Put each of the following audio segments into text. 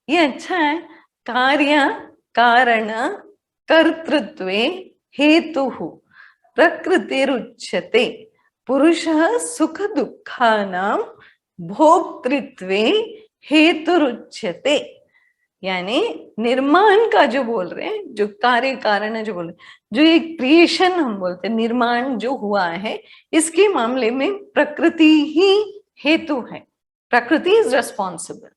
ये अच्छा है। कार्य कारण कर्तृत्वे हेतुः प्रकृतिरुच्यते। पुरुषः सुख दुःखानां भोक्तृत्वे हेतुरुच्यते। यानी निर्माण का जो बोल रहे हैं, जो कार्य कारण है जो बोल रहे हैं, जो ये क्रिएशन हम बोलते हैं, निर्माण जो हुआ है, इसके मामले में प्रकृति ही हेतु है। प्रकृति इज रेस्पॉन्सिबल।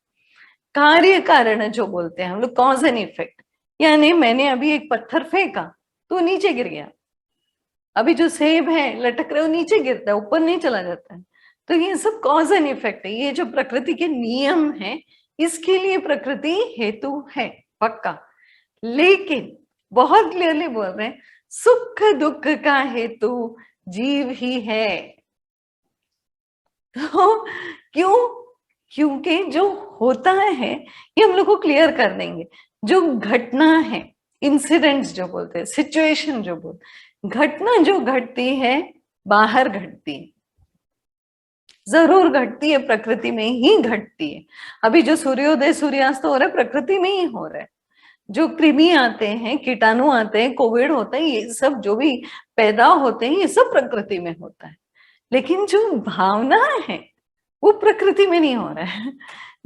कार्य कारण जो बोलते हैं हम लोग, कॉज एंड इफेक्ट। यानी मैंने अभी एक पत्थर फेंका तो नीचे गिर गया। अभी जो सेब है लटक रहे, वो नीचे गिरता है, ऊपर नहीं चला जाता है। तो ये सब कॉज एंड इफेक्ट है। ये जो प्रकृति के नियम है, इसके लिए प्रकृति हेतु है पक्का। लेकिन बहुत क्लियरली बोल रहे हैं, सुख दुख का हेतु जीव ही है। तो क्यों? क्योंकि जो होता है, ये हम लोग को क्लियर कर देंगे। जो घटना है, इंसिडेंट्स जो बोलते हैं, सिचुएशन जो बोलते, घटना जो घटती है बाहर घटती है, जरूर घटती है, प्रकृति में ही घटती है। अभी जो सूर्योदय सूर्यास्त हो रहा है, प्रकृति में ही हो रहा है। जो कृमि आते हैं, कीटाणु आते हैं, कोविड होता है, ये सब जो भी पैदा होते हैं, ये सब प्रकृति में होता है। लेकिन जो भावना है वो प्रकृति में नहीं हो रहा है।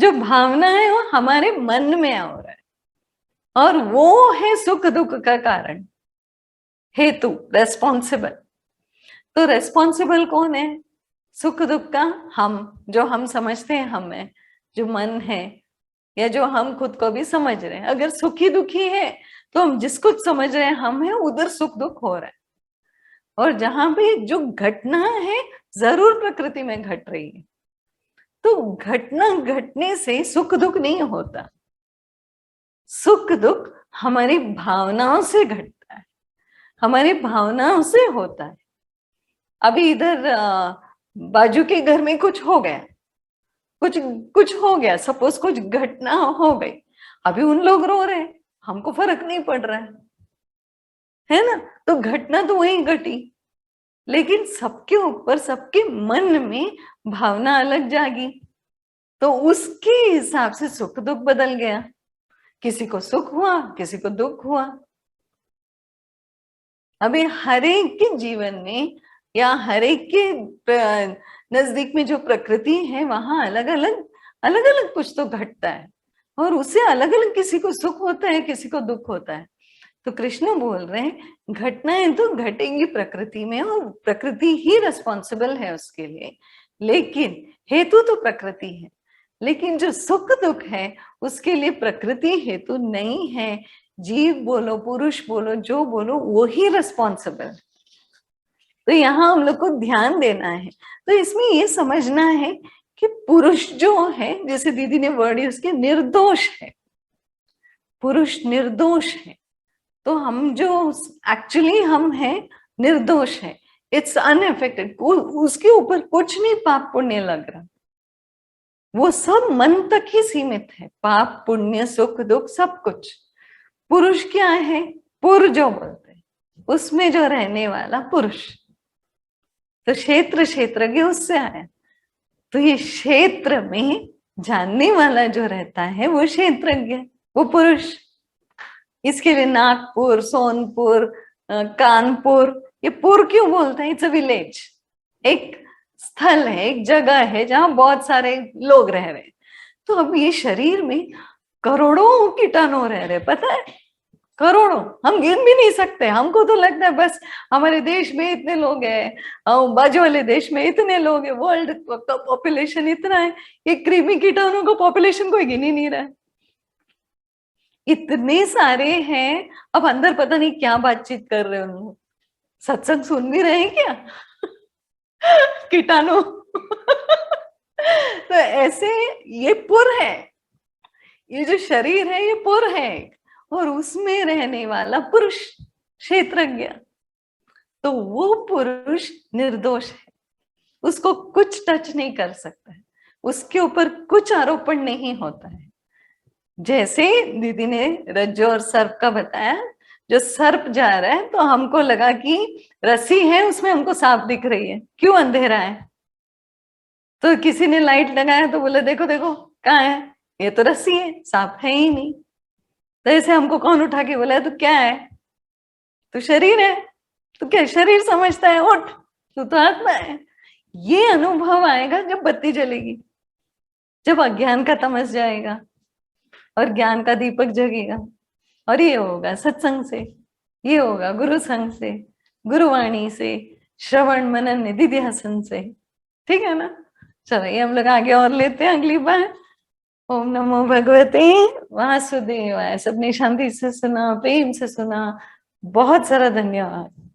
जो भावना है वो हमारे मन में हो रहा है, और वो है सुख दुख का कारण, हेतु, रेस्पॉन्सिबल। तो रेस्पॉन्सिबल कौन है सुख दुख का? हम, जो हम समझते हैं हम है, जो मन है, या जो हम खुद को भी समझ रहे हैं। अगर सुखी दुखी है तो हम जिसको समझ रहे हैं हम है, उधर सुख दुख हो रहा है। और जहां पे जो घटना है जरूर प्रकृति में घट रही है। तो घटना घटने से सुख दुख नहीं होता। सुख दुख हमारी भावनाओं से घटता है, हमारी भावनाओं से होता है। अभी इधर बाजू के घर में कुछ हो गया, कुछ कुछ हो गया, सपोज कुछ घटना हो गई, अभी उन लोग रो रहे हैं, हमको फर्क नहीं पड़ रहा है ना? तो घटना तो वही घटी, लेकिन सबके ऊपर, सबके मन में भावना अलग जागी, तो उसके हिसाब से सुख दुख बदल गया। किसी को सुख हुआ, किसी को दुख हुआ। अभी हर एक के जीवन में या हर एक के नजदीक में जो प्रकृति है, वहां अलग अलग कुछ तो घटता है, और उससे अलग अलग किसी को सुख होता है, किसी को दुख होता है। तो कृष्ण बोल रहे हैं घटनाएं तो घटेंगी प्रकृति में, और प्रकृति ही रिस्पॉन्सिबल है उसके लिए, लेकिन हेतु तो प्रकृति है। लेकिन जो सुख दुख है उसके लिए प्रकृति हेतु नहीं है। जीव बोलो, पुरुष बोलो, जो बोलो, वो ही रिस्पॉन्सिबल। तो यहाँ हम लोग को ध्यान देना है। तो इसमें ये समझना है कि पुरुष जो है, जैसे दीदी ने वर्ड यूज किया, निर्दोष है। पुरुष निर्दोष है। तो हम जो एक्चुअली हम हैं, निर्दोष है, इट्स अनएफेक्टेड। उसके ऊपर कुछ नहीं पाप पुण्य लग रहा, वो सब मन तक ही सीमित है, पाप पुण्य सुख दुख सब कुछ। पुरुष क्या है? पुर जो बोलते हैं, उसमें जो रहने वाला पुरुष। तो क्षेत्र क्षेत्रज्ञ उससे आया। तो ये क्षेत्र में जानने वाला जो रहता है वो क्षेत्रज्ञ, वो पुरुष। इसके लिए नागपुर, सोनपुर, कानपुर, ये पुर क्यों बोलते हैं? इट्स अ विलेज, एक स्थल है, एक जगह है जहां बहुत सारे लोग रह रहे हैं। तो अब ये शरीर में करोड़ों कीटाणु रह रहे, पता है? करोड़ों, हम गिन भी नहीं सकते। हमको तो लगता है बस हमारे देश में इतने लोग हैं, बाजू वाले देश में इतने लोग हैं, वर्ल्ड का पॉपुलेशन इतना है, ये कृमि कीटाणु का पॉपुलेशन कोई गिन ही नहीं रहा है, इतने सारे हैं। अब अंदर पता नहीं क्या बातचीत कर रहे हैं उन लोग, सत्संग सुन भी रहे हैं क्या? कीटाणु। तो ऐसे ये पुर है, ये जो शरीर है ये पुर है, और उसमें रहने वाला पुरुष क्षेत्रज्ञ। तो वो पुरुष निर्दोष है, उसको कुछ टच नहीं कर सकता है, उसके ऊपर कुछ आरोपण नहीं होता है। जैसे दीदी ने रज्जु और सर्प का बताया, जो सर्प जा रहा है तो हमको लगा कि रस्सी है, उसमें हमको सांप दिख रही है, क्यों? अंधेरा है। तो किसी ने लाइट लगाया तो बोले देखो देखो कहाँ है, ये तो रस्सी है, सांप है ही नहीं। तो ऐसे हमको कौन उठा के बोला तू क्या है, तू शरीर है, तू क्या शरीर समझता है, उठ, तू तो आत्मा है। ये अनुभव आएगा जब बत्ती जलेगी, जब अज्ञान का तमस जाएगा और ज्ञान का दीपक जगेगा। और ये होगा सत्संग से, ये होगा गुरु संग से, गुरुवाणी से, श्रवण मनन निधिध्यासन से। ठीक है ना? चलो ये हम लोग आगे और लेते हैं अगली बार। ओम नमो भगवते वासुदेवाय। सबने शांति से सुना, प्रेम से सुना, बहुत सारा धन्यवाद।